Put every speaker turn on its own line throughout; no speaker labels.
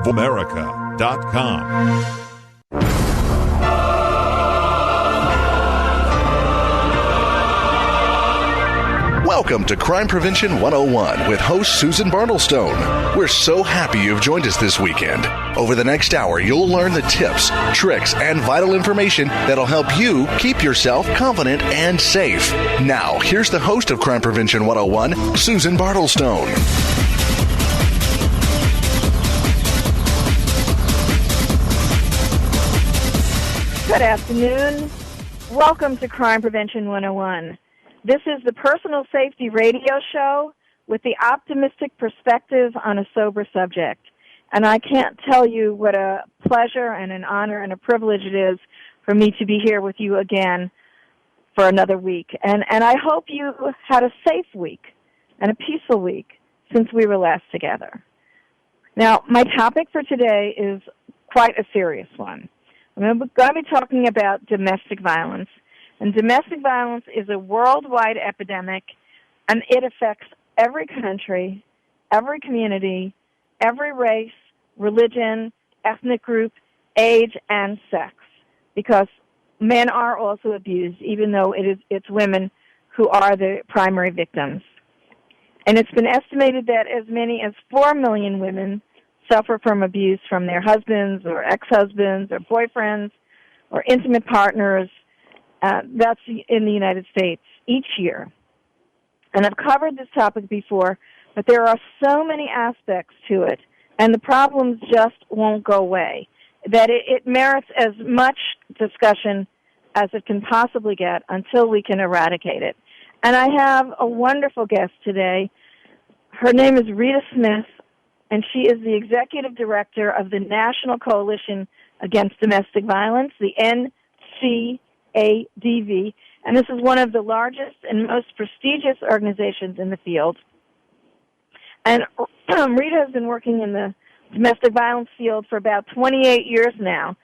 VoiceAmerica.com.
Welcome to Crime Prevention 101 with host Susan Bartelstone. We're so happy you've joined us this weekend. Over the next hour, you'll learn the tips, tricks, and vital information that'll help you keep yourself confident and safe. Now, here's the host of Crime Prevention 101, Susan Bartelstone.
Good afternoon. Welcome to Crime Prevention 101. This is the personal safety radio show with the optimistic perspective on a sober subject. And I can't tell you what a pleasure and an honor and a privilege it is for me to be here with you again for another week. And I hope you had a safe week and a peaceful week since we were last together. Now, my topic for today is quite a serious one. I'm going to be talking about domestic violence. And domestic violence is a worldwide epidemic, and it affects every country, every community, every race, religion, ethnic group, age, and sex, because men are also abused, even though it's women who are the primary victims. And it's been estimated that as many as 4 million women suffer from abuse from their husbands or ex-husbands or boyfriends or intimate partners. That's in the United States each year. And I've covered this topic before, but there are so many aspects to it, and the problems just won't go away, that it merits as much discussion as it can possibly get until we can eradicate it. And I have a wonderful guest today. Her name is Rita Smith, and she is the executive director of the National Coalition Against Domestic Violence, the NCADV, and this is one of the largest and most prestigious organizations in the field. And Rita has been working in the domestic violence field for about 28 years now,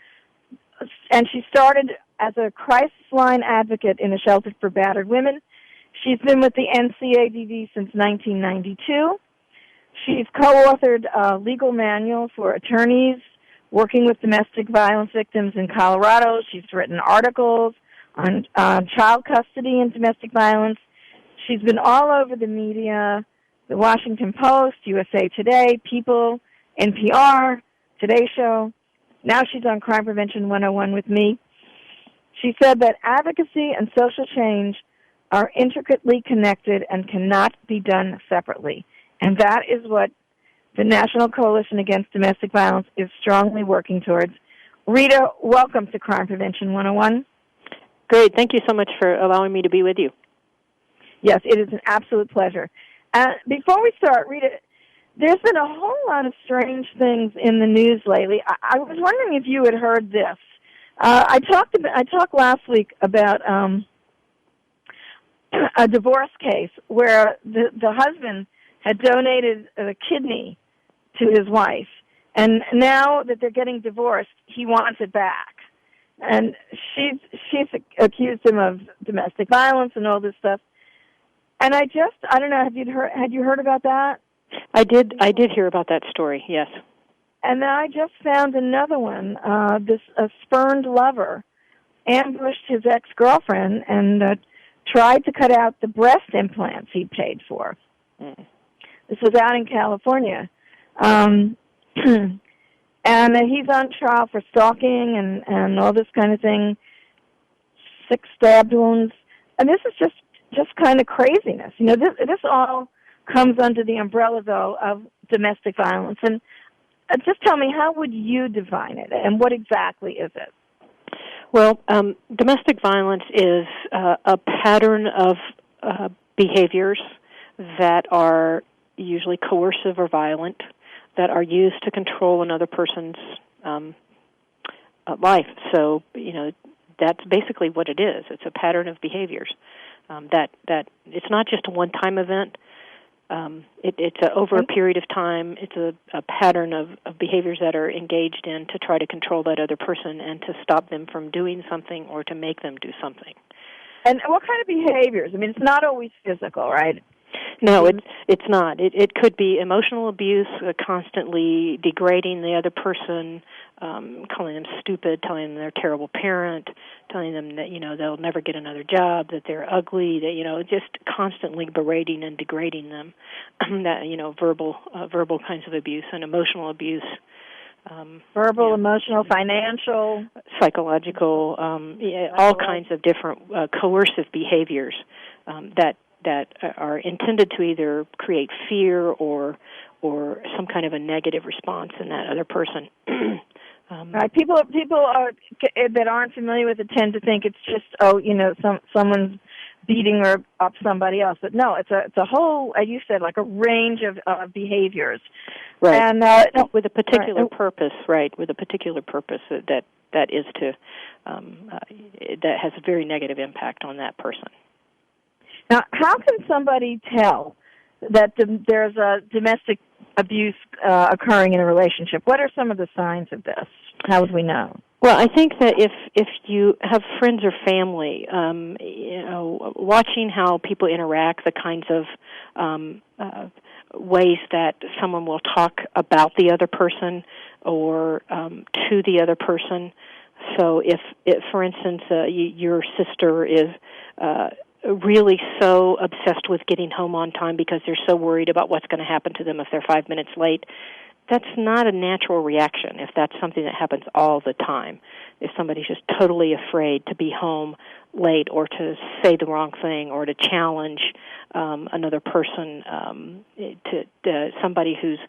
and she started as a crisis line advocate in a shelter for battered women. She's been with the NCADV since 1992. She's co-authored a legal manual for attorneys working with domestic violence victims in Colorado. She's written articles on child custody and domestic violence. She's been all over the media, the Washington Post, USA Today, People, NPR, Today Show. Now she's on Crime Prevention 101 with me. She said that advocacy and social change are intricately connected and cannot be done separately. And that is what the National Coalition Against Domestic Violence is strongly working towards. Rita, welcome to Crime Prevention 101.
Great. Thank you so much for allowing me to be with you.
Yes, it is an absolute pleasure. Before we start, Rita, there's been a whole lot of strange things in the news lately. I was wondering if you had heard this. I talked last week about a divorce case where the husband had donated a kidney to his wife, and now that they're getting divorced, he wants it back. And she's accused him of domestic violence and all this stuff. And I don't know, had you heard about that?
I did hear about that story, yes.
And then I just found another one. A spurned lover ambushed his ex-girlfriend and tried to cut out the breast implants he paid for. Mm. This was out in California. And he's on trial for stalking and all this kind of thing, 6 stab wounds. And this is just kind of craziness. You know, this all comes under the umbrella, though, of domestic violence. And just tell me, how would you define it, and what exactly is it?
Well, domestic violence is a pattern of behaviors that are usually coercive or violent, that are used to control another person's life. So, you know, that's basically what it is. It's a pattern of behaviors. That it's not just a one-time event. It's over a period of time. It's a pattern of behaviors that are engaged in to try to control that other person and to stop them from doing something or to make them do something.
And what kind of behaviors? I mean, it's not always physical, right?
No, it's not. It could be emotional abuse, constantly degrading the other person, calling them stupid, telling them they're a terrible parent, telling them that they'll never get another job, that they're ugly, that just constantly berating and degrading them. That verbal kinds of abuse and emotional abuse.
Verbal, emotional, financial,
psychological, all kinds of different coercive behaviors that are intended to either create fear or some kind of a negative response in that other person.
Right. People that aren't familiar with it tend to think it's just someone's beating or up somebody else, but no, it's a whole, as you said, like a range of behaviors.
Right.
And
with a particular purpose, right? With a particular purpose that is to that has a very negative impact on that person.
Now, how can somebody tell that there's a domestic abuse occurring in a relationship? What are some of the signs of this? How would we know?
Well, I think that if you have friends or family, watching how people interact, the kinds of ways that someone will talk about the other person or to the other person. So if for instance, your sister is really so obsessed with getting home on time because they're so worried about what's going to happen to them if they're 5 minutes late, that's not a natural reaction if that's something that happens all the time. If somebody's just totally afraid to be home late or to say the wrong thing or to challenge another person, to somebody who's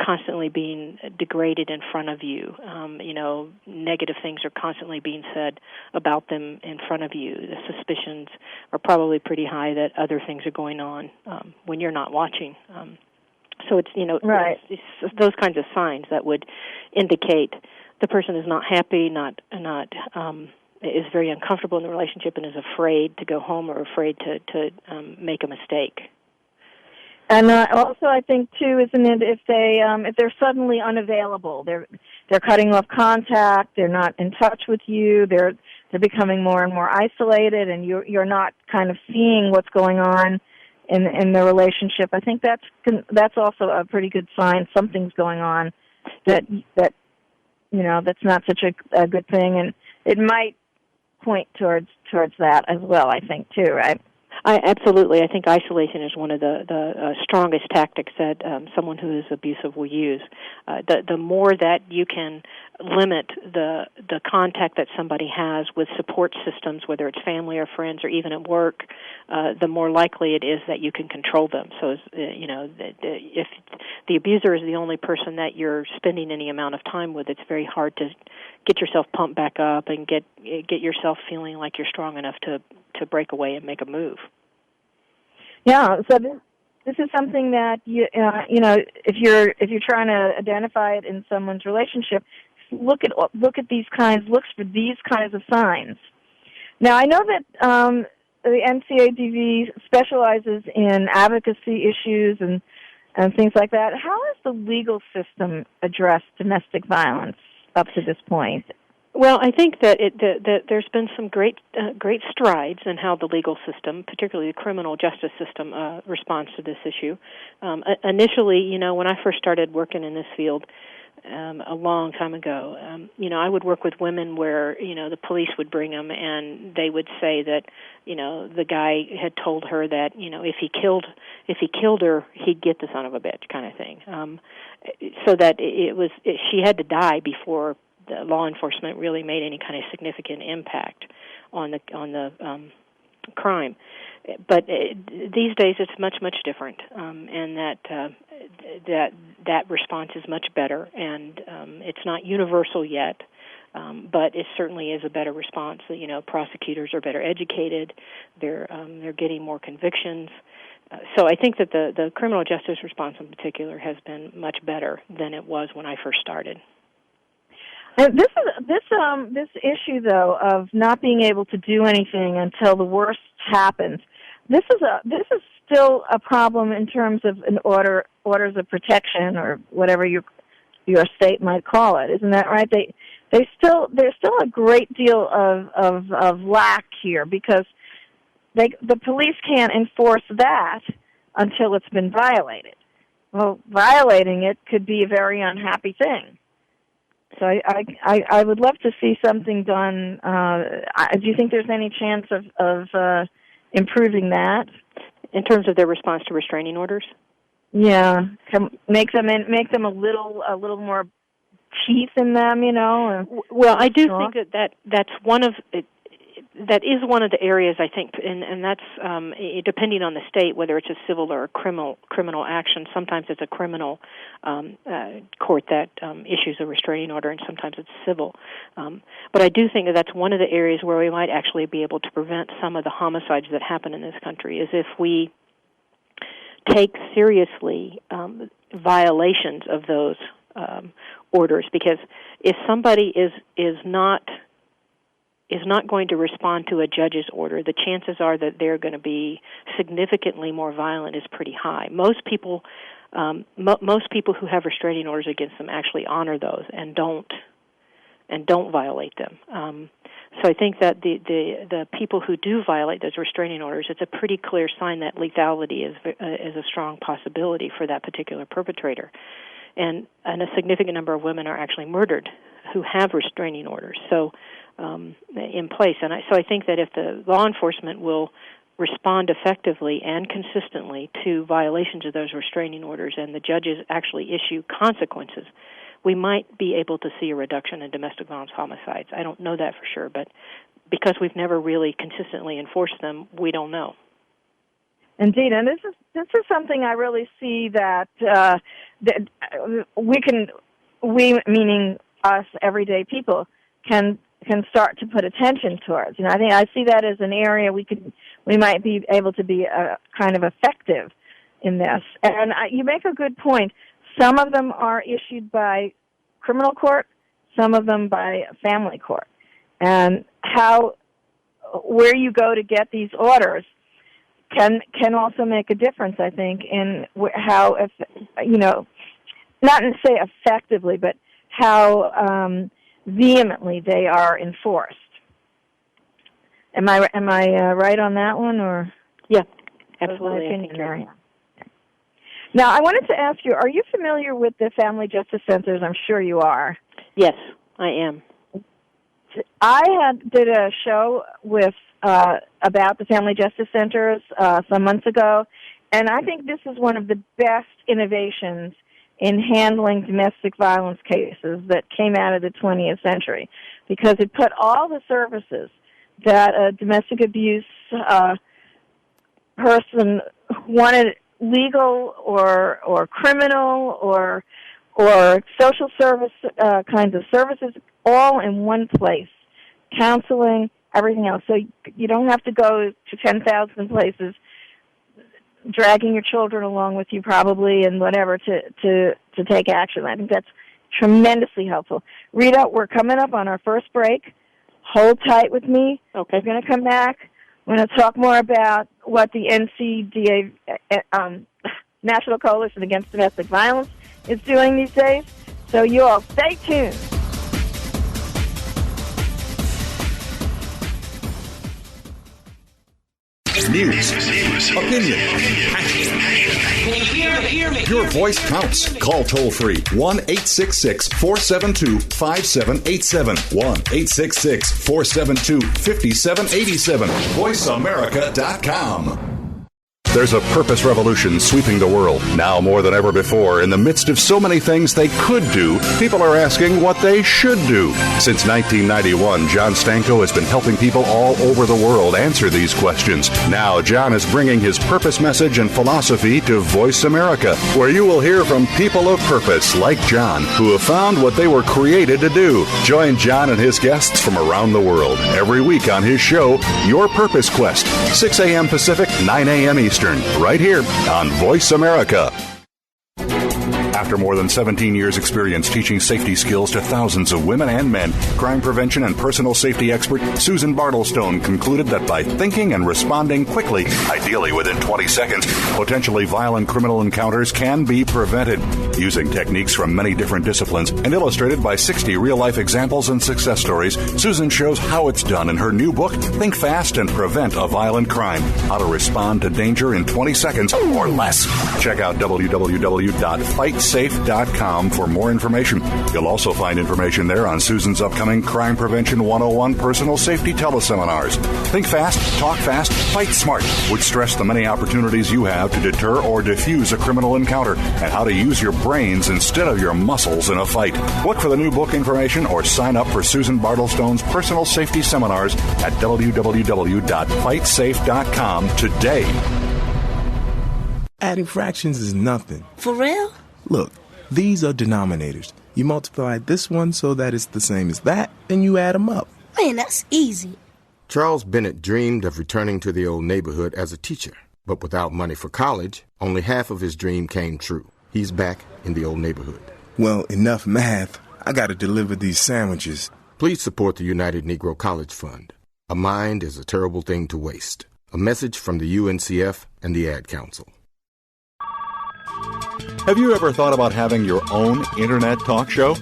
constantly being degraded in front of you, negative things are constantly being said about them in front of you. The suspicions are probably pretty high that other things are going on when you're not watching. So it's,
right.
it's those kinds of signs that would indicate the person is not happy, is very uncomfortable in the relationship and is afraid to go home or afraid to make a mistake.
And also, I think too, isn't it, if they're suddenly unavailable, they're cutting off contact, they're not in touch with you, they're becoming more and more isolated, and you're not kind of seeing what's going on in the relationship. I think that's also a pretty good sign something's going on that's not such a good thing, and it might point towards that as well, I think too, right?
Absolutely. I think isolation is one of the strongest tactics that someone who is abusive will use. The more that you can limit the contact that somebody has with support systems, whether it's family or friends or even at work, the more likely it is that you can control them. So, if the abuser is the only person that you're spending any amount of time with, it's very hard to get yourself pumped back up and get yourself feeling like you're strong enough to break away and make a move.
Yeah, so this is something that if you're trying to identify it in someone's relationship, look for these kinds of signs. Now, I know that the NCADV specializes in advocacy issues and things like that. How has the legal system addressed domestic violence up to this point?
Well, I think that there's been some great strides in how the legal system, particularly the criminal justice system, responds to this issue. Initially, when I first started working in this field a long time ago, I would work with women where the police would bring them and they would say that the guy had told her that if he killed her, he'd get the son of a bitch kind of thing. So that she had to die before the law enforcement really made any kind of significant impact on the crime. But these days it's much different, and that response is much better, and it's not universal yet, but it certainly is a better response. Prosecutors are better educated, they're getting more convictions. So I think that the criminal justice response in particular has been much better than it was when I first started.
And this issue, though, of not being able to do anything until the worst happens, this is still a problem in terms of orders of protection or whatever your state might call it. Isn't that right? There's still a great deal of lack here because the police can't enforce that until it's been violated. Well, violating it could be a very unhappy thing. So I would love to see something done. Do you think there's any chance of improving that?
In terms of their response to restraining orders?
Yeah, make them a little more teeth in them,
Well, I do think that's one of that is one of the areas, I think, and that's depending on the state, whether it's a civil or a criminal action. Sometimes it's a criminal court that issues a restraining order, and sometimes it's civil. But I do think that that's one of the areas where we might actually be able to prevent some of the homicides that happen in this country, is if we take seriously violations of those orders. Because if somebody is not going to respond to a judge's order, the chances are that they're going to be significantly more violent is pretty high. Most people who have restraining orders against them actually honor those and don't violate them. So I think that the people who do violate those restraining orders, it's a pretty clear sign that lethality is a strong possibility for that particular perpetrator. And a significant number of women are actually murdered who have restraining orders in place. And so I think that if the law enforcement will respond effectively and consistently to violations of those restraining orders, and the judges actually issue consequences, we might be able to see a reduction in domestic violence homicides. I don't know that for sure, but because we've never really consistently enforced them, we don't know.
Indeed, and this is something I really see that we meaning us everyday people can start to put attention towards. I think I see that as an area we might be able to be kind of effective in this. And you make a good point. Some of them are issued by criminal court, some of them by family court, and where you go to get these orders can also make a difference, I think, in how, not to say effectively, but how vehemently they are enforced. Am I right on that one, or?
Yeah, absolutely.
Now, I wanted to ask you: are you familiar with the Family Justice Centers? I'm sure you are.
Yes, I am.
I did a show with about the Family Justice Centers some months ago, and I think this is one of the best innovations in handling domestic violence cases that came out of the 20th century, because it put all the services that a domestic abuse person wanted, legal or criminal or social service kinds of services, all in one place. Counseling, everything else. So you don't have to go to 10,000 places, dragging your children along with you probably and whatever to take action. I think that's tremendously helpful. Rita, we're coming up on our first break. Hold tight with me.
Okay.
We're going to come back. We're going to talk more about what the NCADV, National Coalition Against Domestic Violence, is doing these days. So you all stay tuned.
News, opinion, your voice counts. Call toll-free 1-866-472-5787. 1-866-472-5787. VoiceAmerica.com. There's a purpose revolution sweeping the world. Now more than ever before, in the midst of so many things they could do, people are asking what they should do. Since 1991, John Stanko has been helping people all over the world answer these questions. Now, John is bringing his purpose message and philosophy to Voice America, where you will hear from people of purpose like John, who have found what they were created to do. Join John and his guests from around the world every week on his show, Your Purpose Quest, 6 a.m. Pacific, 9 a.m. Eastern, right here on Voice America. After more than 17 years' experience teaching safety skills to thousands of women and men, crime prevention and personal safety expert Susan Bartelstone concluded that by thinking and responding quickly, ideally within 20 seconds, potentially violent criminal encounters can be prevented. Using techniques from many different disciplines and illustrated by 60 real-life examples and success stories, Susan shows how it's done in her new book, Think Fast and Prevent a Violent Crime: How to Respond to Danger in 20 Seconds or Less. Check out www.fightsafe.com for more information. You'll also find information there on Susan's upcoming Crime Prevention 101 personal safety teleseminars. Think fast, talk fast, fight smart, which stress the many opportunities you have to deter or defuse a criminal encounter and how to use your brains instead of your muscles in a fight. Look for the new book information or sign up for Susan Bartelstone's personal safety seminars at www.fightsafe.com today.
Adding fractions is nothing.
For real?
Look, these are denominators. You multiply this one so that it's the same as that, then you add them up.
Man, that's easy.
Charles Bennett dreamed of returning to the old neighborhood as a teacher, but without money for college, only half of his dream came true. He's back in the old neighborhood.
Well, enough math. I gotta deliver these sandwiches.
Please support the United Negro College Fund. A mind is a terrible thing to waste. A message from the UNCF and the Ad Council.
Have you ever thought about having your own internet talk show?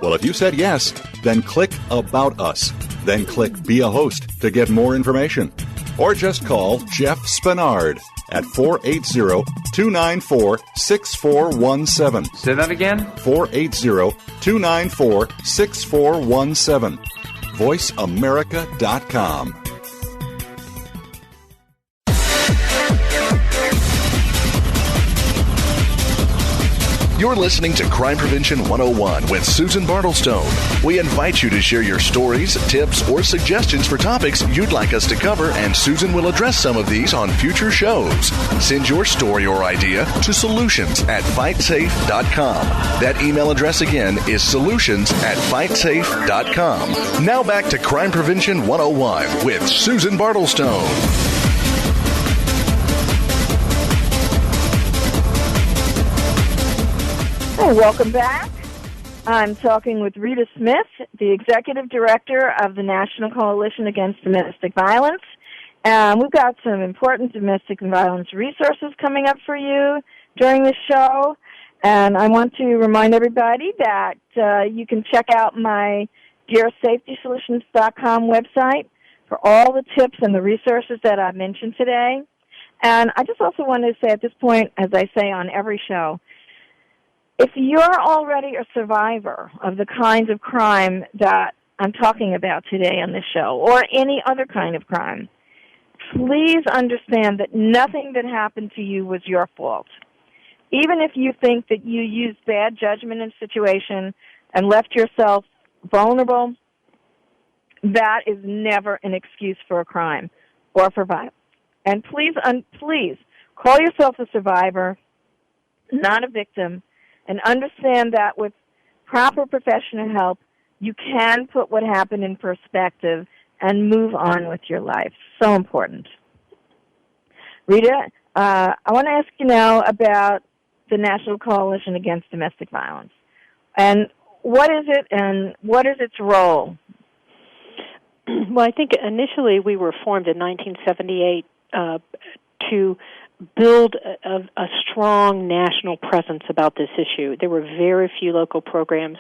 Well, if you said yes, then click About Us. Then click Be a Host to get more information. Or just call Jeff Spinard at 480-294-6417.
Say that again?
480-294-6417. VoiceAmerica.com.
You're listening to Crime Prevention 101 with Susan Bartelstone. We invite you to share your stories, tips, or suggestions for topics you'd like us to cover, and Susan will address some of these on future shows. Send your story or idea to solutions@fightsafe.com. That email address again is solutions@fightsafe.com. Now back to Crime Prevention 101 with Susan Bartelstone.
Hey, welcome back. I'm talking with Rita Smith, the Executive Director of the National Coalition Against Domestic Violence. We've got some important domestic violence resources coming up for you during this show. And I want to remind everybody that you can check out my DearSafetySolutions.com website for all the tips and the resources that I mentioned today. And I just also wanted to say at this point, as I say on every show, if you're already a survivor of the kinds of crime that I'm talking about today on this show, or any other kind of crime, please understand that nothing that happened to you was your fault. Even if you think that you used bad judgment in a situation and left yourself vulnerable, that is never an excuse for a crime or for violence. And please call yourself a survivor, not a victim, and understand that with proper professional help, you can put what happened in perspective and move on with your life. So important. Rita, I want to ask you now about the National Coalition Against Domestic Violence. And what is it and what is its role?
Well, I think initially we were formed in 1978 to build a strong national presence about this issue. There were very few local programs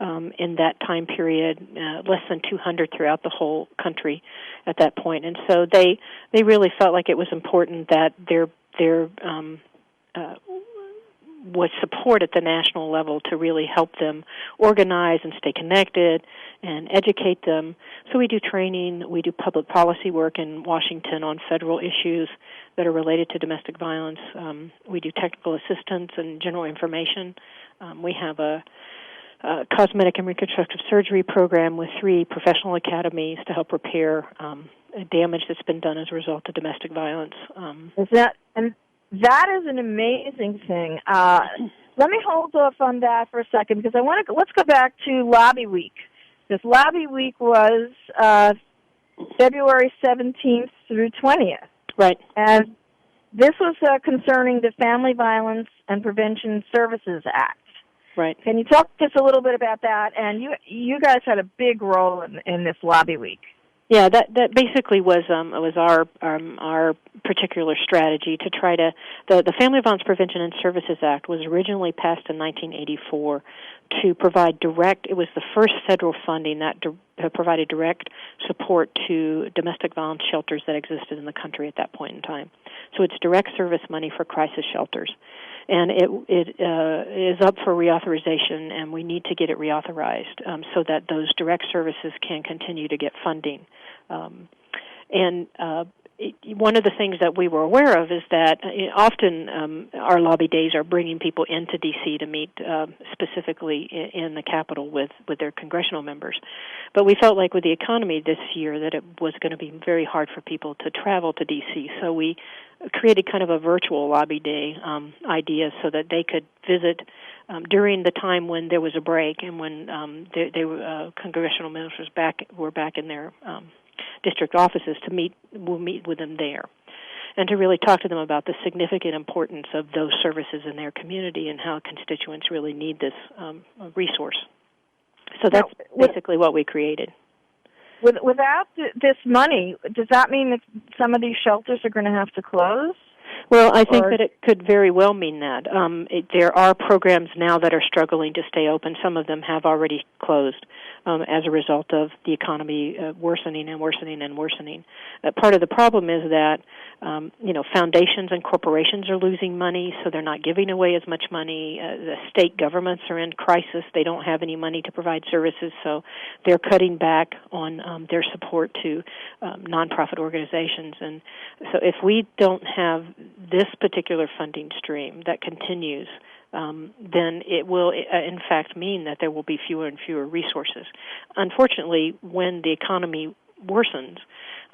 in that time period, less than 200 throughout the whole country at that point. And so they really felt like it was important that there was support at the national level to really help them organize and stay connected and educate them. So we do training, we do public policy work in Washington on federal issues that are related to domestic violence. We do technical assistance and general information. We have a cosmetic and reconstructive surgery program with 3 professional academies to help repair damage that's been done as a result of domestic violence.
That is an amazing thing. Let me hold off on that for a second because let's go back to Lobby Week. Because Lobby Week was February 17th through 20th.
Right.
And this was concerning the Family Violence and Prevention Services Act.
Right.
Can you talk just a little bit about that? And you guys had a big role in this lobby week.
Yeah, that basically was our particular strategy to try to the Family Violence Prevention and Services Act was originally passed in 1984 to provide direct. It was the first federal funding that provided direct support to domestic violence shelters that existed in the country at that point in time. So it's direct service money for crisis shelters. And it is up for reauthorization, and we need to get it reauthorized so that those direct services can continue to get funding. One of the things that we were aware of is that often our lobby days are bringing people into D.C. to meet specifically in the Capitol with their congressional members. But we felt like with the economy this year that it was going to be very hard for people to travel to D.C., so we created kind of a virtual lobby day idea so that they could visit during the time when there was a break and when congressional members were back in their district offices we'll meet with them there, and to really talk to them about the significant importance of those services in their community and how constituents really need this resource. So that's basically what we created.
Without this money, does that mean that some of these shelters are going to have to close?
Well, I think that it could very well mean that. There are programs now that are struggling to stay open. Some of them have already closed as a result of the economy worsening and worsening and worsening. Part of the problem is that foundations and corporations are losing money, so they're not giving away as much money. The state governments are in crisis. They don't have any money to provide services, so they're cutting back on their support to nonprofit organizations. And so if we don't have this particular funding stream that continues, then it will, in fact, mean that there will be fewer and fewer resources. Unfortunately, when the economy worsens,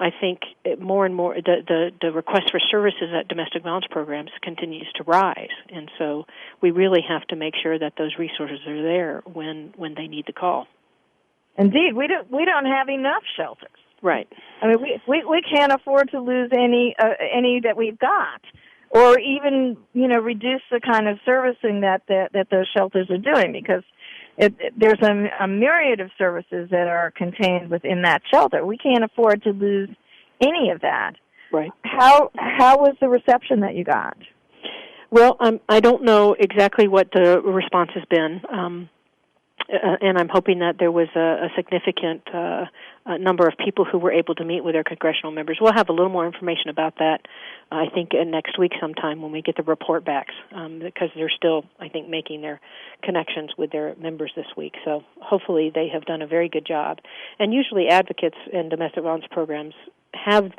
I think more and more the request for services at domestic violence programs continues to rise, and so we really have to make sure that those resources are there when they need the call.
Indeed, we don't have enough shelters.
Right.
I mean, we can't afford to lose any that we've got, or even reduce the kind of servicing that those shelters are doing, because there's a myriad of services that are contained within that shelter. We can't afford to lose any of that.
Right.
How was the reception that you got?
Well, I don't know exactly what the response has been, and I'm hoping that there was a significant number of people who were able to meet with their congressional members. We'll have a little more information about that, I think, next week sometime when we get the report backs, because they're still, I think, making their connections with their members this week. So hopefully they have done a very good job. And usually advocates in domestic violence programs have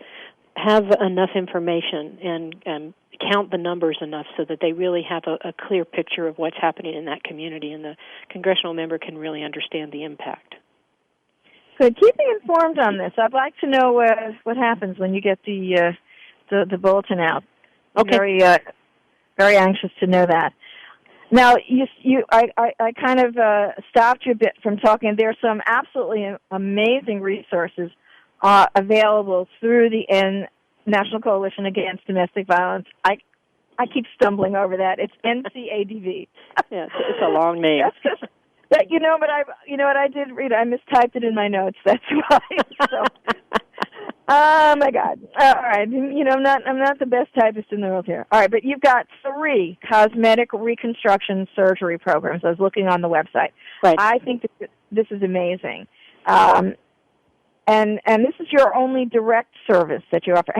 enough information and count the numbers enough so that they really have a clear picture of what's happening in that community, and the congressional member can really understand the impact.
Good. Keep me informed on this. I'd like to know what happens when you get the bulletin out.
Okay.
Very anxious to know that. Now, I kind of stopped you a bit from talking. There are some absolutely amazing resources available through the National Coalition Against Domestic Violence. I keep stumbling over that. It's NCADV.
Yeah, it's a long name.
That's just, what I did, Rita, I mistyped it in my notes. That's why. So, oh my God. All right. I'm not the best typist in the world here. All right, but you've got 3 cosmetic reconstruction surgery programs. I was looking on the website.
Right.
I think this is amazing. And this is your only direct service that you offer.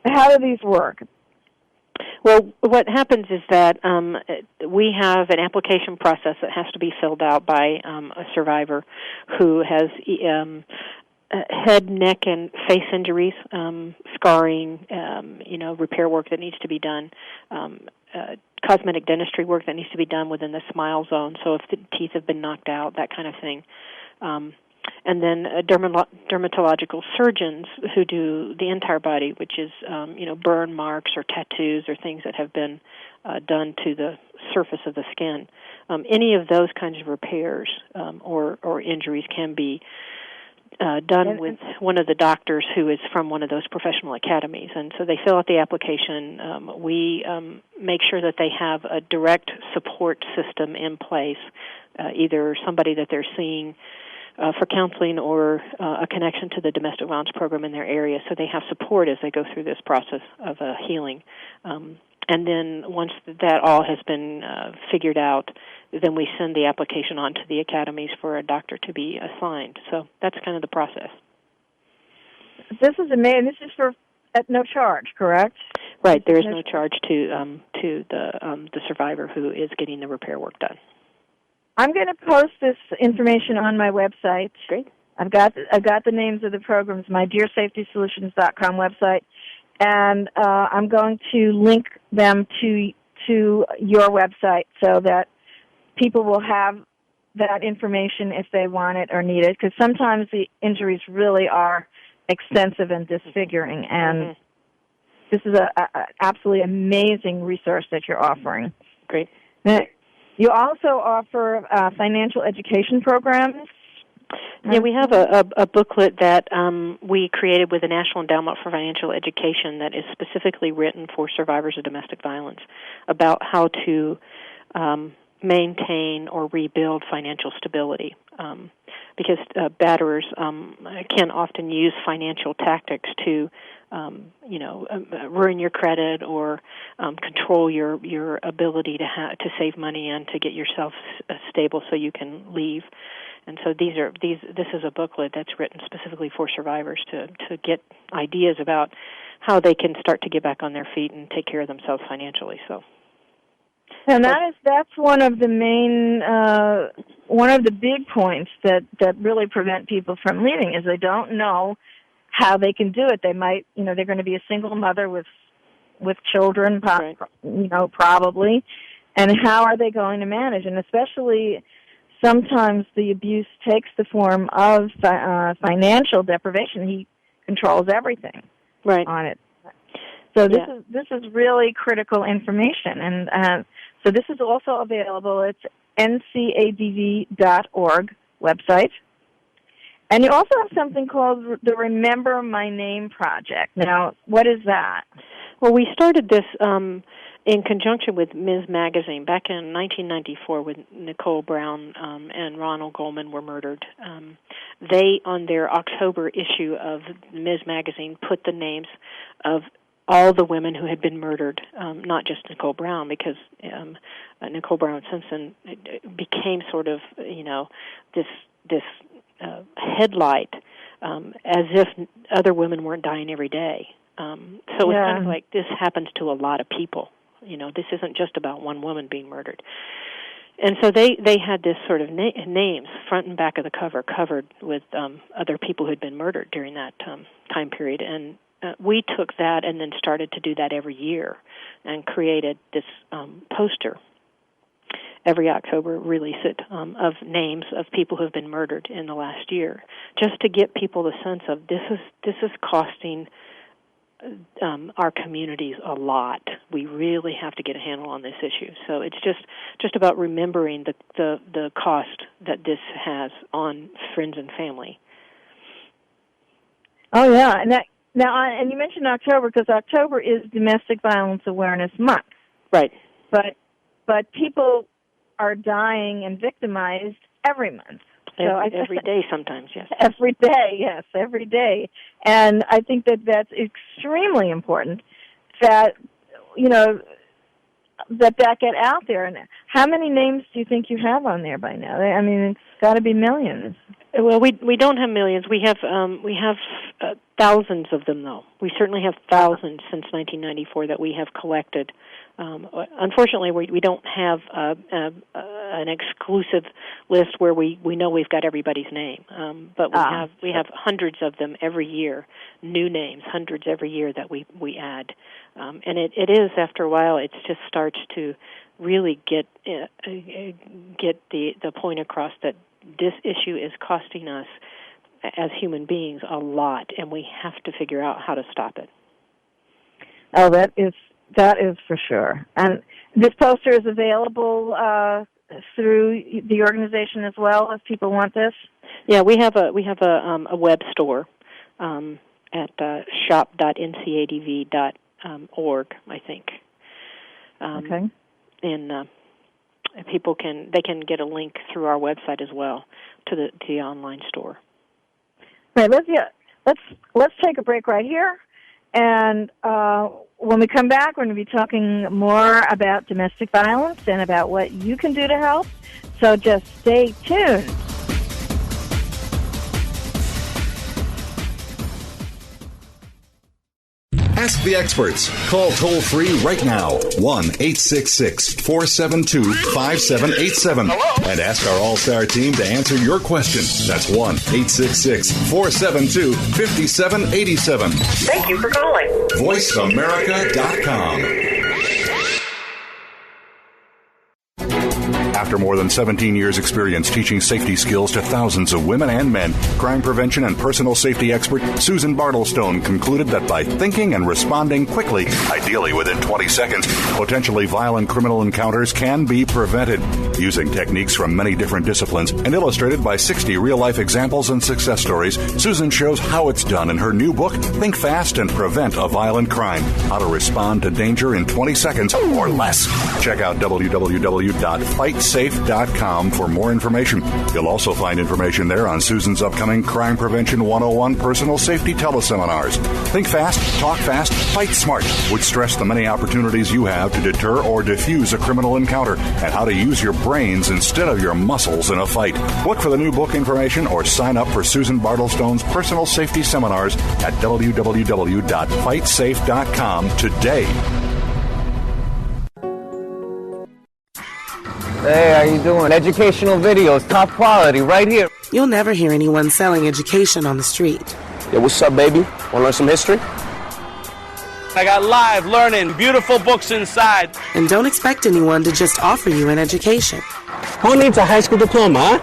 How do these work?
Well, what happens is that we have an application process that has to be filled out by a survivor who has head, neck, and face injuries, scarring, repair work that needs to be done, cosmetic dentistry work that needs to be done within the smile zone, so if the teeth have been knocked out, that kind of thing. And then dermatological surgeons who do the entire body, which is, burn marks or tattoos or things that have been done to the surface of the skin. Any of those kinds of repairs or injuries can be done with one of the doctors who is from one of those professional academies. And so they fill out the application. We make sure that they have a direct support system in place, either somebody that they're seeing for counseling or a connection to the domestic violence program in their area, so they have support as they go through this process of healing. And then once that all has been figured out, then we send the application on to the academies for a doctor to be assigned. So that's kind of the process.
This is amazing. This is at no charge, correct?
Right. There is no charge to the survivor who is getting the repair work done.
I'm going to post this information on my website.
Great.
I've got the names of the programs, my DearSafetySolutions.com website, and I'm going to link them to your website so that people will have that information if they want it or need it, because sometimes the injuries really are extensive and disfiguring, and this is a absolutely amazing resource that you're offering.
Great.
You also offer financial education programs.
Yeah, we have a booklet that we created with the National Endowment for Financial Education that is specifically written for survivors of domestic violence about how to maintain or rebuild financial stability. Because batterers can often use financial tactics to ruin your credit or control your ability to save money and to get yourself stable so you can leave. And so this is a booklet that's written specifically for survivors to get ideas about how they can start to get back on their feet and take care of themselves financially. So,
and that's one of the main one of the big points that really prevent people from leaving is they don't know how they can do it. They might, they're going to be a single mother with children,
right.
Probably, and how are they going to manage? And especially sometimes the abuse takes the form of financial deprivation. He controls everything on it. So this is really critical information, and so this is also available. It's NCADV.org website. And you also have something called the Remember My Name Project. Now, what is that?
Well, we started this in conjunction with Ms. Magazine back in 1994 when Nicole Brown and Ronald Goldman were murdered. They, on their October issue of Ms. Magazine, put the names of all the women who had been murdered, not just Nicole Brown, because Nicole Brown Simpson became sort of, this headlight, as if other women weren't dying every day. So it's kind of like this happens to a lot of people. This isn't just about one woman being murdered. And so they had this sort of names, front and back of the cover, covered with other people who had been murdered during that time period. And we took that and then started to do that every year and created this poster. Every October, release it of names of people who have been murdered in the last year, just to get people the sense of this is costing our communities a lot. We really have to get a handle on this issue. So it's just about remembering the cost that this has on friends and family.
Oh yeah, and you mentioned October because October is Domestic Violence Awareness Month.
Right.
But people are dying and victimized every month.
Every day sometimes, yes.
Every day. And I think that's extremely important that, that get out there. And how many names do you think you have on there by now? I mean, it's got to be millions.
Well, we don't have millions. We have thousands of them, though. We certainly have thousands since 1994 that we have collected. Unfortunately, we don't have an exclusive list where we know we've got everybody's name, but we have hundreds of them every year, new names, hundreds every year that we add, and it is after a while it just starts to really get the point across that this issue is costing us as human beings a lot, and we have to figure out how to stop it.
Oh, that is for sure. And this poster is available through the organization as well, if people want this?
Yeah, we have a web store at shop.ncadv.org, I think.
Okay.
And people can get a link through our website as well to the online store.
Right. Let's take a break right here, and when we come back, we're going to be talking more about domestic violence and about what you can do to help. So just stay tuned.
Ask the experts. Call toll-free right now, 1-866-472-5787. And ask our All-Star team to answer your question. That's 1-866-472-5787.
Thank you for calling.
VoiceAmerica.com. After more than 17 years' experience teaching safety skills to thousands of women and men, crime prevention and personal safety expert Susan Bartelstone concluded that by thinking and responding quickly, ideally within 20 seconds, potentially violent criminal encounters can be prevented. Using techniques from many different disciplines and illustrated by 60 real-life examples and success stories, Susan shows how it's done in her new book, Think Fast and Prevent a Violent Crime, How to Respond to Danger in 20 Seconds or Less. Check out www.fightsafe.com for more information. You'll also find information there on Susan's upcoming Crime Prevention 101 personal safety teleseminars. Think fast, talk fast, fight smart, which stress the many opportunities you have to deter or defuse a criminal encounter and how to use your brains instead of your muscles in a fight. Look for the new book information or sign up for Susan Bartelstone's personal safety seminars at www.fightsafe.com today.
Hey, how you doing? Educational videos, top quality, right here.
You'll never hear anyone selling education on the street.
Yo, what's up, baby? Want to learn some history?
I got live learning, beautiful books inside.
And don't expect anyone to just offer you an education.
Who needs a high school diploma, huh?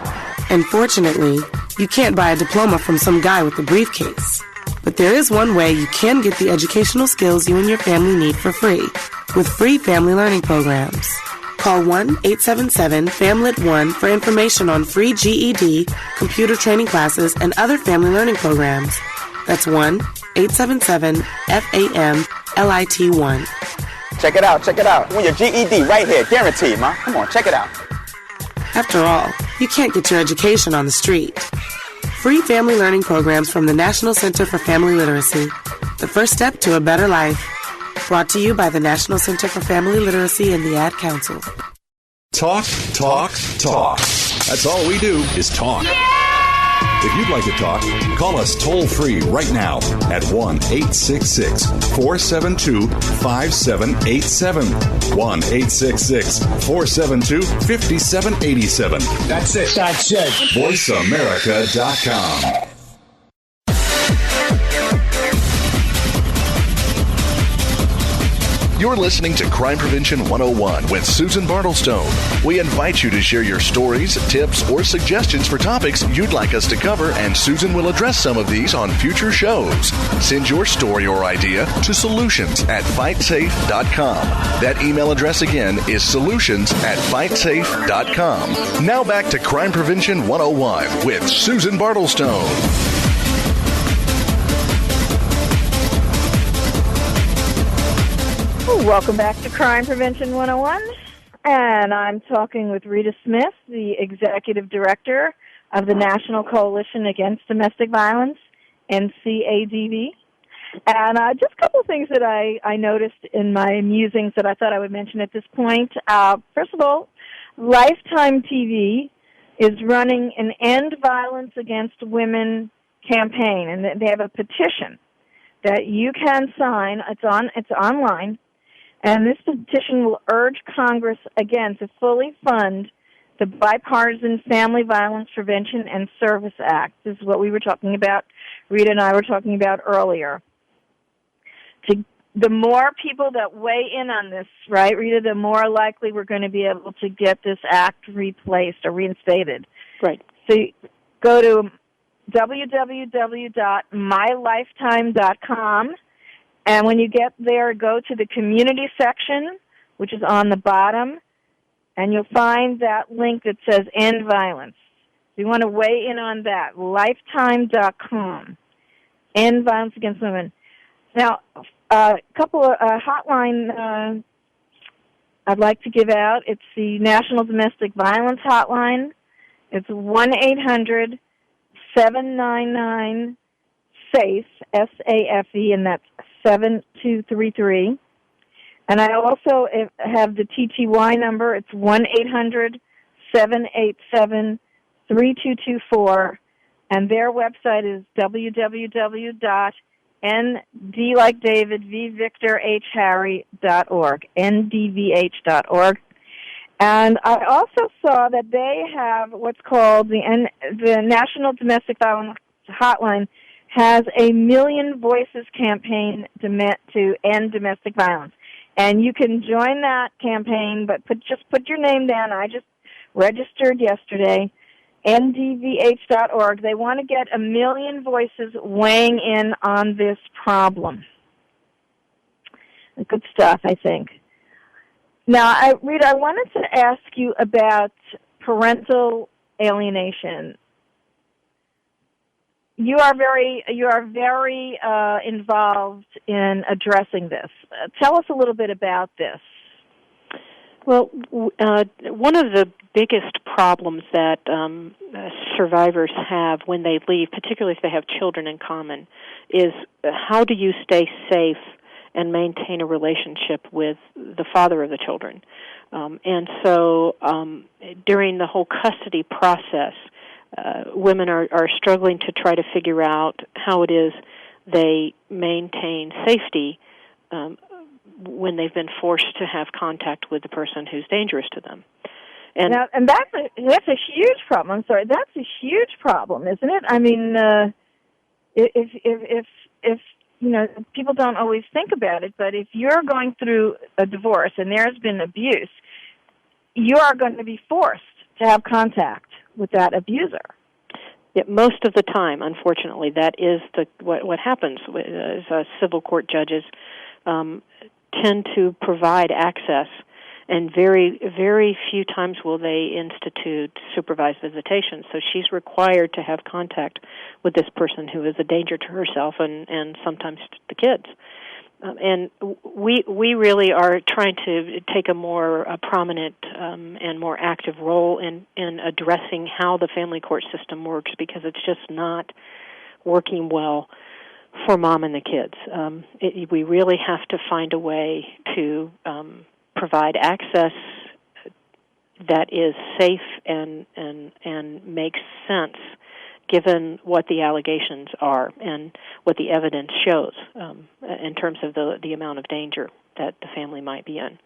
And fortunately, you can't buy a diploma from some guy with a briefcase. But there is one way you can get the educational skills you and your family need for free, with free family learning programs. Call 1-877-FAMLET-1 for information on free GED, computer training classes, and other family learning programs. That's 1-877-FAMLIT-1.
Check it out. Want your GED right here, guaranteed, ma. Come on, check it out.
After all, you can't get your education on the street. Free family learning programs from the National Center for Family Literacy. The first step to a better life. Brought to you by the National Center for Family Literacy and the Ad Council.
Talk. That's all we do is talk. If you'd like to talk, call us toll-free right now at 1-866-472-5787. 1-866-472-5787.
That's it.
VoiceAmerica.com.
You're listening to Crime Prevention 101 with Susan Bartelstone. We invite you to share your stories, tips, or suggestions for topics you'd like us to cover, and Susan will address some of these on future shows. Send your story or idea to solutions@fightsafe.com. That email address again is solutions@fightsafe.com. Now back to Crime Prevention 101 with Susan Bartelstone.
Welcome back to Crime Prevention 101, and I'm talking with Rita Smith, the Executive Director of the National Coalition Against Domestic Violence, NCADV. And just a couple of things that I noticed in my musings that I thought I would mention at this point. First of all, Lifetime TV is running an End Violence Against Women campaign, and they have a petition that you can sign. It's online. And this petition will urge Congress, again, to fully fund the Bipartisan Family Violence Prevention and Service Act. This is what we were talking about, Rita and I were talking about earlier. The more people that weigh in on this, right, Rita, the more likely we're going to be able to get this act replaced or reinstated.
Right.
So go to www.mylifetime.com. And when you get there, go to the community section, which is on the bottom, and you'll find that link that says End Violence. you want to weigh in on that, lifetime.com, End Violence Against Women. Now, a couple of hotline I'd like to give out. It's the National Domestic Violence Hotline. It's 1-800-799-SAFE, S-A-F-E, and that's 7233. And I also have the TTY number. It's 1-800-787-3224, and their website is www.nd like David, V Victor, H Harry.org, ndvh.org. And I also saw that they have what's called the National Domestic Violence Hotline has a Million Voices campaign to end domestic violence. And you can join that campaign, but just put your name down. I just registered yesterday, ndvh.org. They want to get 1 million voices weighing in on this problem. Good stuff, I think. Now, Rita, I wanted to ask you about parental alienation. You are very involved in addressing this. Tell us a little bit about this.
Well, one of the biggest problems that survivors have when they leave, particularly if they have children in common, is how do you stay safe and maintain a relationship with the father of the children? And so during the whole custody process, women are struggling to try to figure out how it is they maintain safety when they've been forced to have contact with the person who's dangerous to them. And
that's a huge problem. I'm sorry, that's a huge problem, isn't it? I mean, if you know, people don't always think about it, but if you're going through a divorce and there's been abuse, you are going to be forced to have contact with that abuser.
Yeah, most of the time, unfortunately, that is what happens. As civil court judges tend to provide access, and very, very few times will they institute supervised visitation. So she's required to have contact with this person who is a danger to herself and sometimes to the kids. And we really are trying to take a more prominent and more active role in addressing how the family court system works, because it's just not working well for mom and the kids. We really have to find a way to provide access that is safe and makes sense, given what the allegations are and what the evidence shows in terms of the amount of danger that the family might be in.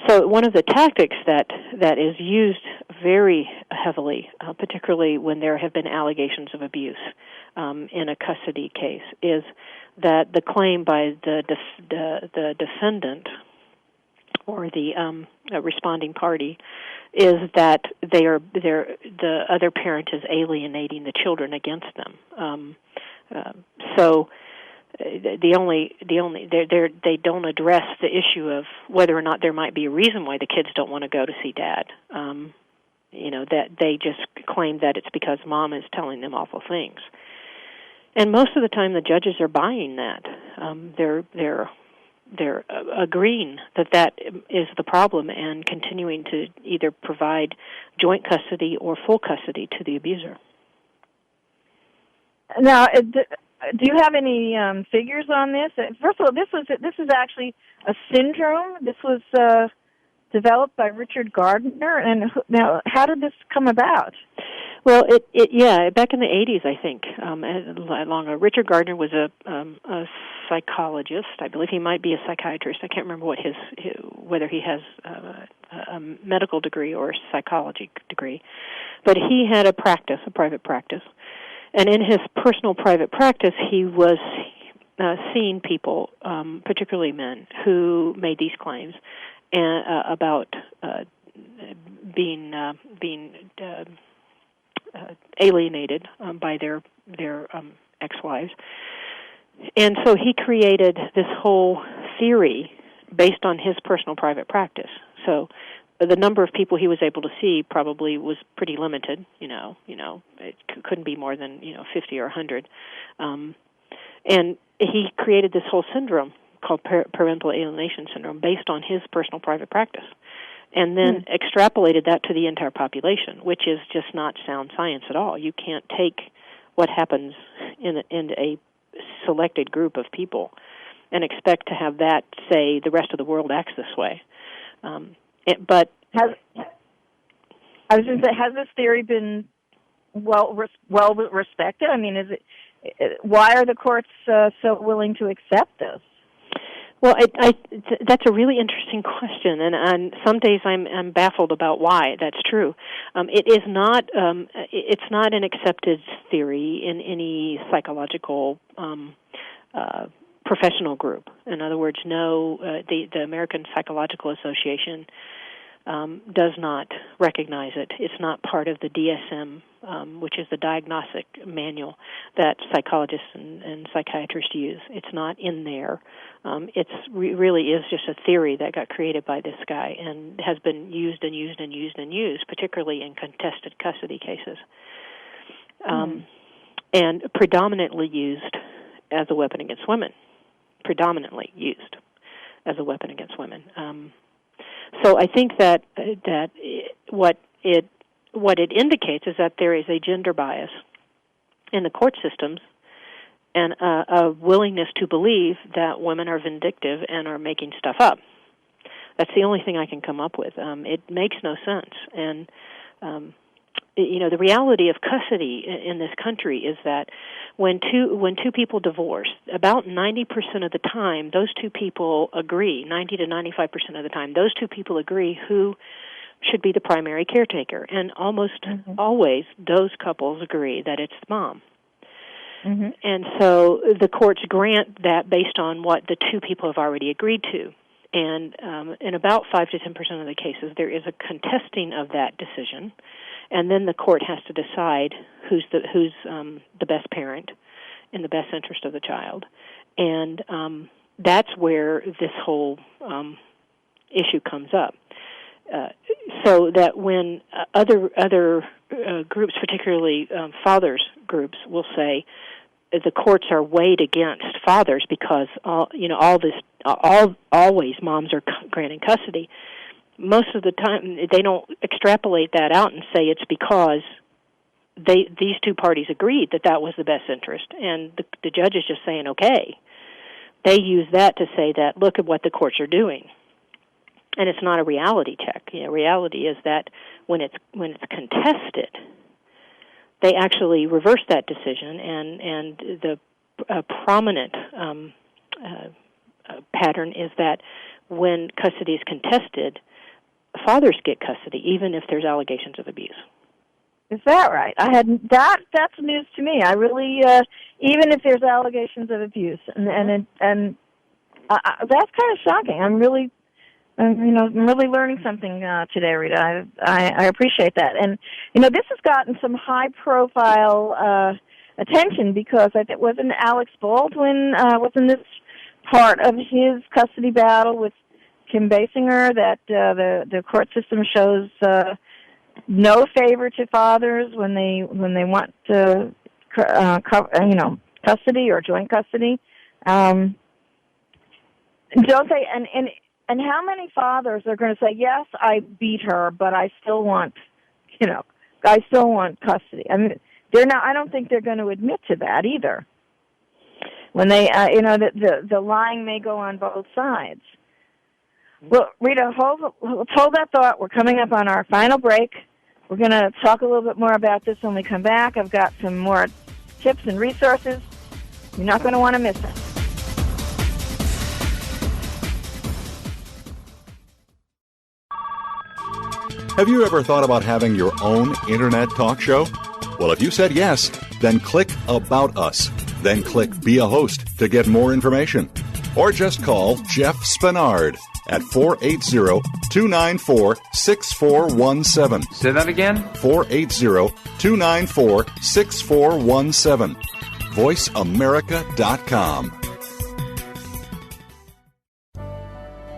So one of the tactics that is used very heavily, particularly when there have been allegations of abuse in a custody case, is that the claim by the defendant or the responding party is that the other parent is alienating the children against them. So they don't address the issue of whether or not there might be a reason why the kids don't want to go to see dad. That they just claim that it's because mom is telling them awful things. And most of the time, the judges are buying that. They're agreeing that is the problem and continuing to either provide joint custody or full custody to the abuser.
Now, do you have any figures on this? First of all, this is actually a syndrome. This was developed by Richard Gardner. And now, how did this come about?
Well, back in the 80s, I think. Richard Gardner was a psychologist. I believe he might be a psychiatrist. I can't remember whether he has a medical degree or a psychology degree. But he had a private practice. And in his personal private practice, he was seeing people, particularly men, who made these claims about being alienated by their ex-wives. And so he created this whole theory based on his personal private practice. So the number of people he was able to see probably was pretty limited. It couldn't be more than 50 or 100, and he created this whole syndrome called Parental Alienation Syndrome based on his personal private practice, and then extrapolated that to the entire population, which is just not sound science at all. You can't take what happens in a selected group of people and expect to have that say the rest of the world acts this way. But
I was going to say, has this theory been well respected? I mean, why are the courts so willing to accept this?
Well, that's a really interesting question, and some days I'm baffled about why that's true. It is not. It's not an accepted theory in any psychological professional group. In other words, no, the American Psychological Association does not recognize it. It's not part of the DSM, which is the diagnostic manual that psychologists and psychiatrists use. It's not in there. It really is just a theory that got created by this guy and has been used and used and used and used, particularly in contested custody cases, and predominantly used as a weapon against women. Predominantly used as a weapon against women. So I think that what it indicates is that there is a gender bias in the court systems and a willingness to believe that women are vindictive and are making stuff up. That's the only thing I can come up with. It makes no sense. And the reality of custody in this country is that when two people divorce, about 90% of the time, those two people agree, 90 to 95% of the time, those two people agree who should be the primary caretaker. And almost always, those couples agree that it's mom. And so the courts grant that based on what the two people have already agreed to. And in about 5 to 10% of the cases, there is a contesting of that decision. And then the court has to decide who's the best parent in the best interest of the child, and that's where this whole issue comes up. So that when other groups, particularly fathers groups, will say the courts are weighed against fathers because always moms are granting custody. Most of the time, they don't extrapolate that out and say it's because these two parties agreed that was the best interest, and the judge is just saying, okay. They use that to say that, look at what the courts are doing. And it's not a reality check. Reality is that when it's contested, they actually reverse that decision, and the prominent pattern is that when custody is contested, fathers get custody, even if there's allegations of abuse.
Is that right? That's news to me. I really, even if there's allegations of abuse, and that's kind of shocking. I'm really learning something today, Rita. I appreciate that. And this has gotten some high-profile attention because I think wasn't Alex Baldwin wasn't this part of his custody battle with Kim Basinger that the court system shows no favor to fathers when they want to custody or joint custody. Don't they? And how many fathers are going to say, yes, I beat her, but I still want custody? I mean, they're not. I don't think they're going to admit to that either. When they, the lying may go on both sides. Well, Rita, hold that thought. We're coming up on our final break. We're going to talk a little bit more about this when we come back. I've got some more tips and resources. You're not going to want to miss it.
Have you ever thought about having your own internet talk show? Well, if you said yes, then click About Us. Then click Be a Host to get more information. Or just call Jeff Spenard at 480-294-6417.
Say that again?
480-294-6417. VoiceAmerica.com.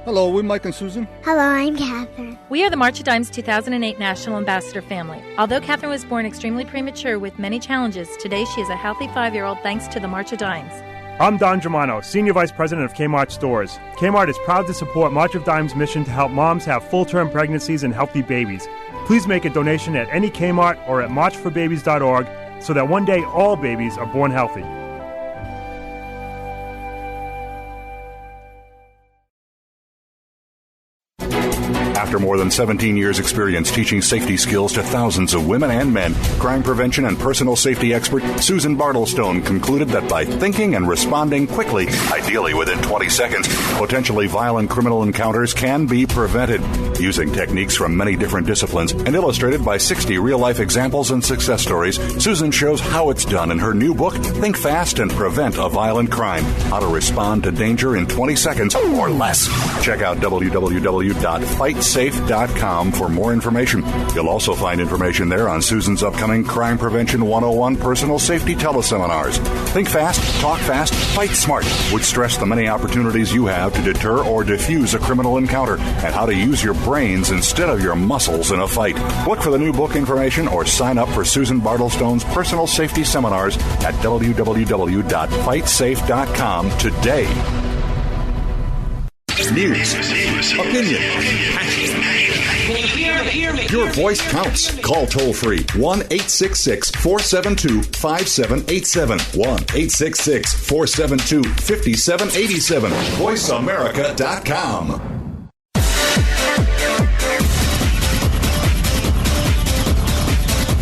Hello, we're Mike and Susan.
Hello, I'm Catherine.
We are the March of Dimes 2008 National Ambassador family. Although Catherine was born extremely premature with many challenges, today she is a healthy 5-year-old thanks to the March of Dimes.
I'm Don Germano, Senior Vice President of Kmart Stores. Kmart is proud to support March of Dimes' mission to help moms have full-term pregnancies and healthy babies. Please make a donation at any Kmart or at marchforbabies.org so that one day all babies are born healthy.
After more than 17 years' experience teaching safety skills to thousands of women and men, crime prevention and personal safety expert Susan Bartelstone concluded that by thinking and responding quickly, ideally within 20 seconds, potentially violent criminal encounters can be prevented. Using techniques from many different disciplines and illustrated by 60 real-life examples and success stories, Susan shows how it's done in her new book, Think Fast and Prevent a Violent Crime, How to Respond to Danger in 20 Seconds or Less. Check out www.fightsafe.com for more information. You'll also find information there on Susan's upcoming Crime Prevention 101 personal safety teleseminars. Think fast, talk fast, fight smart, which stress the many opportunities you have to deter or defuse a criminal encounter and how to use your brains instead of your muscles in a fight. Look for the new book information or sign up for Susan Bartelstone's personal safety seminars at www.fightsafe.com today.
News, opinion, your voice counts. Call toll-free 1-866-472-5787. 1-866-472-5787. VoiceAmerica.com.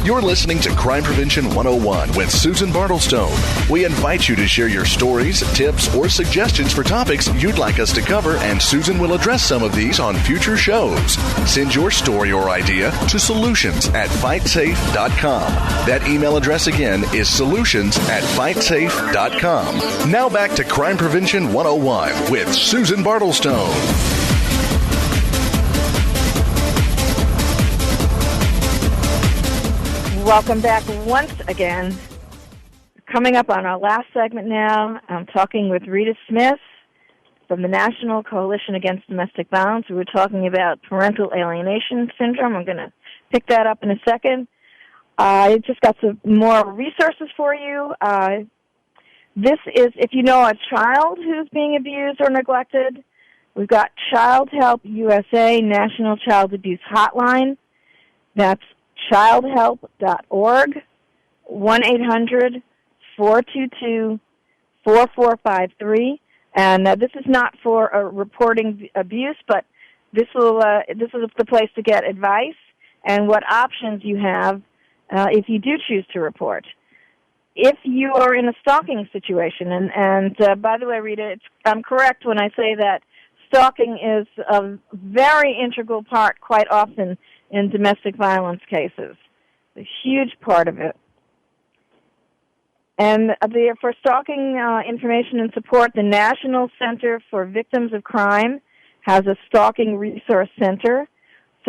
You're listening to Crime Prevention 101 with Susan Bartelstone. We invite you to share your stories, tips, or suggestions for topics you'd like us to cover, and Susan will address some of these on future shows. Send your story or idea to solutions@fightsafe.com. That email address again is solutions@fightsafe.com. Now back to Crime Prevention 101 with Susan Bartelstone.
Welcome back once again. Coming up on our last segment now, I'm talking with Rita Smith from the National Coalition Against Domestic Violence. We were talking about Parental Alienation Syndrome. I'm going to pick that up in a second. I just got some more resources for you. This is, if you know a child who's being abused or neglected, we've got Child Help USA National Child Abuse Hotline. That's childhelp.org, 1-800-422-4453. And this is not for reporting abuse, but this is the place to get advice and what options you have if you do choose to report. If you are in a stalking situation, and by the way, Rita, I'm correct when I say that stalking is a very integral part quite often in domestic violence cases, a huge part of it. And for stalking information and support, the National Center for Victims of Crime has a stalking resource center.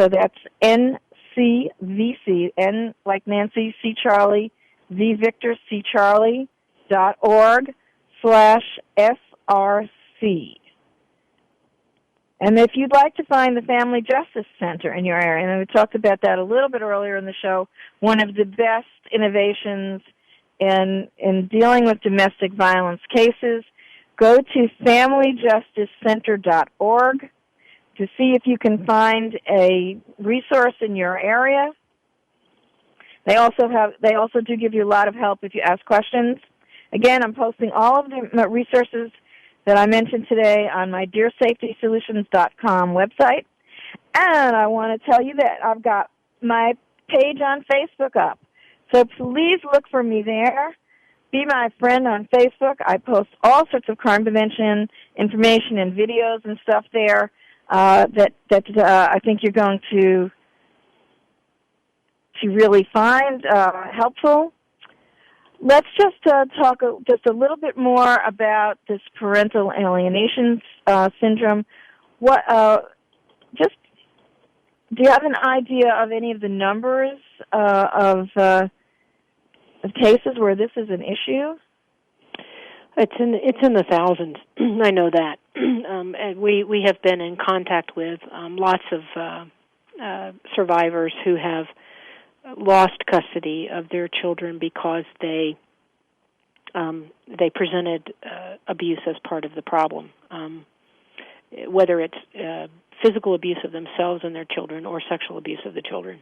So that's NCVC, N like Nancy, C Charlie, V Victor, C Charlie.org/SRC. And if you'd like to find the Family Justice Center in your area, and we talked about that a little bit earlier in the show, one of the best innovations in dealing with domestic violence cases, go to FamilyJusticeCenter.org to see if you can find a resource in your area. They also do give you a lot of help if you ask questions. Again, I'm posting all of the resources that I mentioned today on my DearSafetySolutions.com website. And I want to tell you that I've got my page on Facebook up. So please look for me there. Be my friend on Facebook. I post all sorts of crime prevention information and videos and stuff there that I think you're going to really find helpful. Let's just talk just a little bit more about this parental alienation syndrome. Do you have an idea of any of the numbers of cases where this is an issue?
It's in the thousands. I know that. And we have been in contact with lots of survivors who have lost custody of their children because they presented abuse as part of the problem, whether it's physical abuse of themselves and their children or sexual abuse of the children.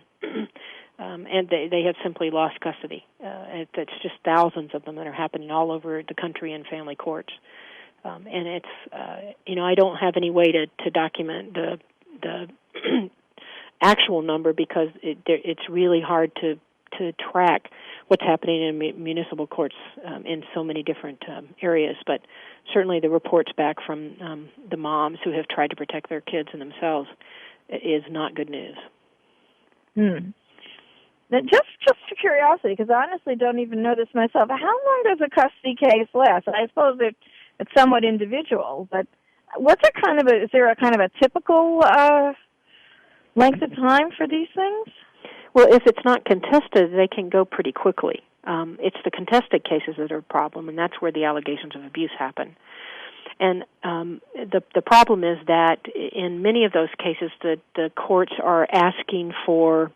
And they have simply lost custody. It's just thousands of them that are happening all over the country in family courts. And it's, I don't have any way to document the actual number because it's really hard to track what's happening in municipal courts in so many different areas. But certainly the reports back from the moms who have tried to protect their kids and themselves is not good news.
Now, just for curiosity, because I honestly don't even know this myself, how long does a custody case last? I suppose it's somewhat individual, but is there a kind of a typical length of time for these things?
Well, if it's not contested, they can go pretty quickly. It's the contested cases that are a problem, and that's where the allegations of abuse happen. And the problem is that in many of those cases, the courts are asking for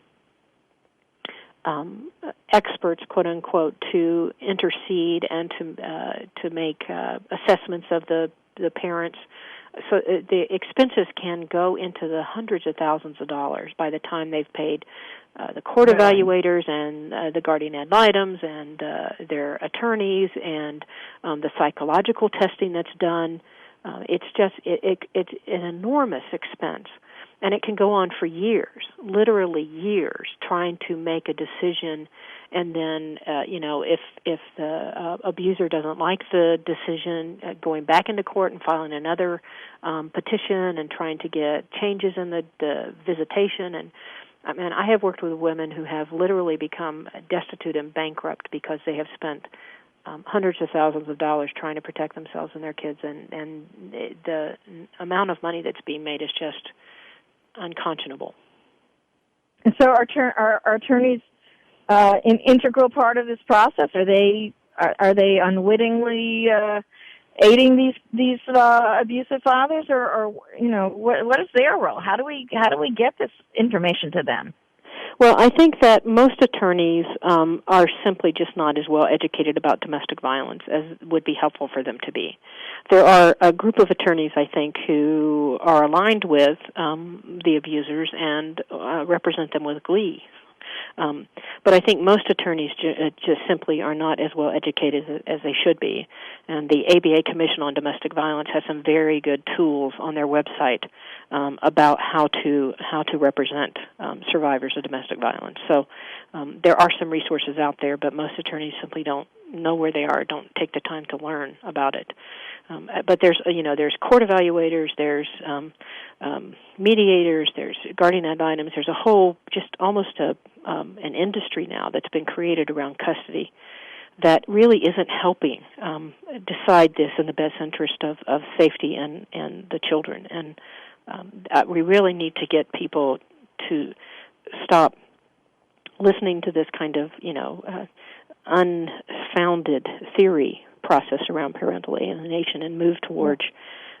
experts, quote unquote, to intercede and to make assessments of the parents. So the expenses can go into the hundreds of thousands of dollars by the time they've paid the court evaluators and the guardian ad litems and their attorneys and the psychological testing that's done. It's just it's an enormous expense. And it can go on for years, literally years, trying to make a decision. And then, if the abuser doesn't like the decision, going back into court and filing another petition and trying to get changes in the visitation. And I mean, I have worked with women who have literally become destitute and bankrupt because they have spent hundreds of thousands of dollars trying to protect themselves and their kids. And the amount of money that's being made is just unconscionable.
And so are attorneys an integral part of this process? Are they unwittingly aiding these abusive fathers, or what is their role? How do we get this information to them?
Well, I think that most attorneys are simply just not as well educated about domestic violence as would be helpful for them to be. There are a group of attorneys, I think, who are aligned with the abusers and represent them with glee. But I think most attorneys just simply are not as well educated as they should be. And the ABA Commission on Domestic Violence has some very good tools on their website about how to represent survivors of domestic violence. So there are some resources out there, but most attorneys simply don't know where they are, don't take the time to learn about it. But there's court evaluators, there's mediators, there's guardian ad litems. There's a whole, just almost an industry now that's been created around custody that really isn't helping decide this in the best interest of safety and the children. And we really need to get people to stop listening to this kind of, unfounded theory process around parental alienation and move towards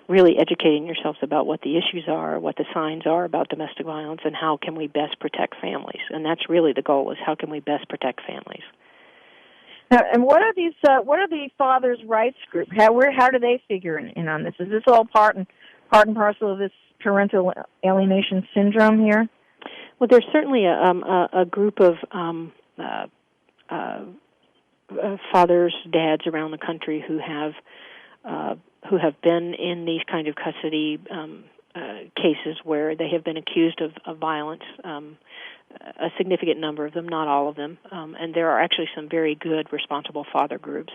really educating yourselves about what the issues are, what the signs are about domestic violence, and how can we best protect families. And that's really the goal, is how can we best protect families.
And what are these? What are the fathers' rights group? How do they figure in on this? Is this all part and parcel of this parental alienation syndrome here?
Well, there's certainly a group of fathers, dads around the country who have been in these kind of custody cases where they have been accused of violence. A significant number of them, not all of them, and there are actually some very good responsible father groups.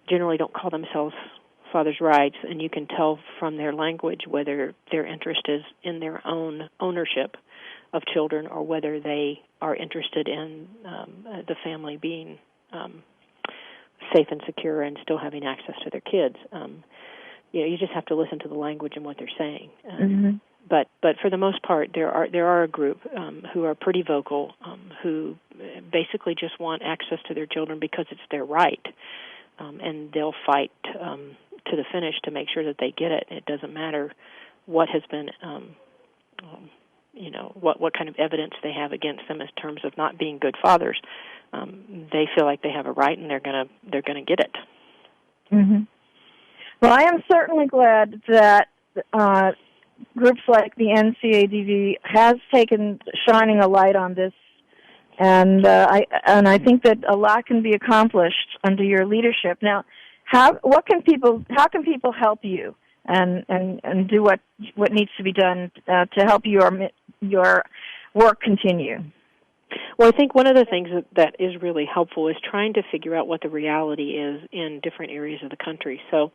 Generally don't call themselves fathers' rights, and you can tell from their language whether their interest is in their own ownership of children or whether they are interested in the family being safe and secure and still having access to their kids. You just have to listen to the language and what they're saying. But for the most part, there are a group who are pretty vocal, who basically just want access to their children because it's their right. and they'll fight to the finish to make sure that they get it. It doesn't matter what has been, what kind of evidence they have against them in terms of not being good fathers. They feel like they have a right, and they're gonna get it.
Mm-hmm. Well, I am certainly glad that groups like the NCADV has taken shining a light on this, and I think that a lot can be accomplished under your leadership. Now, how can people help you and do what needs to be done to help your work continue?
Well, I think one of the things that is really helpful is trying to figure out what the reality is in different areas of the country. So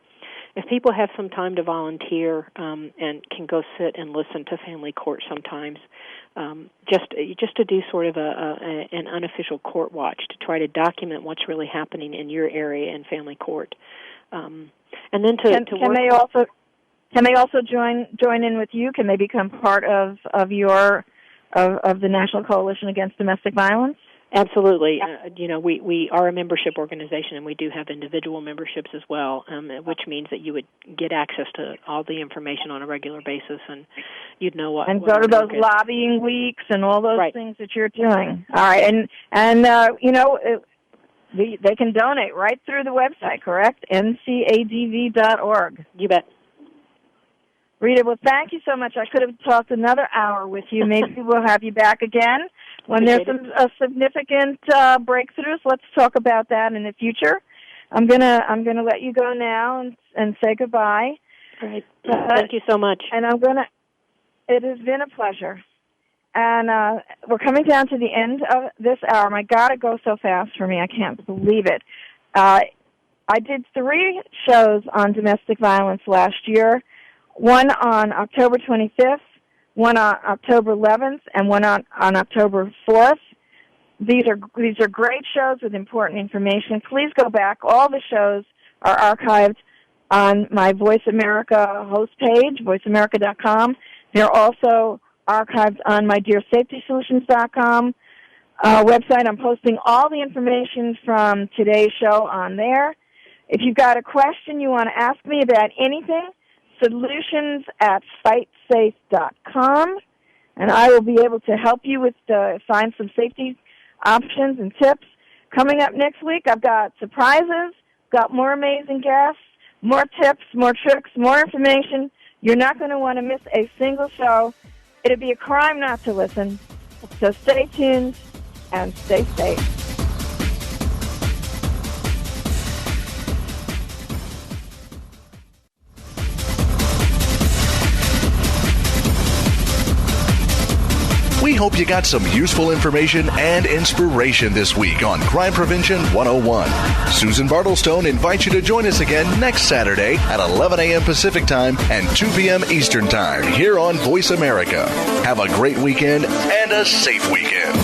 if people have some time to volunteer and can go sit and listen to family court sometimes, just to do sort of an unofficial court watch to try to document what's really happening in your area in family court, and then can they also join in with you? Can they become part of the National Coalition Against Domestic Violence? Absolutely. We are a membership organization, and we do have individual memberships as well, which means that you would get access to all the information on a regular basis, and you'd know what.
And go to those lobbying weeks and all those things that you're doing. All right, and they can donate right through the website, correct? NCADV.org.
You bet.
Rita, well, thank you so much. I could have talked another hour with you. Maybe we'll have you back again when there's some significant breakthroughs. Let's talk about that in the future. I'm gonna let you go now and say goodbye.
Great. Thank you so much.
And it has been a pleasure. And we're coming down to the end of this hour. My God, it goes so fast for me. I can't believe it. I did 3 shows on domestic violence last year. One on October 25th, one on October 11th, and one on October 4th. These are great shows with important information. Please go back. All the shows are archived on my Voice America host page, voiceamerica.com. They're also archived on my DearSafetySolutions.com website. I'm posting all the information from today's show on there. If you've got a question you want to ask me about anything, solutions@fightsafe.com, and I will be able to help you with find some safety options and tips. Coming up next week, I've got surprises, got more amazing guests, more tips, more tricks, more information. You're not going to want to miss a single show. It'd be a crime not to listen. So stay tuned and stay safe.
We hope you got some useful information and inspiration this week on Crime Prevention 101. Susan Bartelstone invites you to join us again next Saturday at 11 a.m. Pacific Time and 2 p.m. Eastern Time here on Voice America. Have a great weekend and a safe weekend.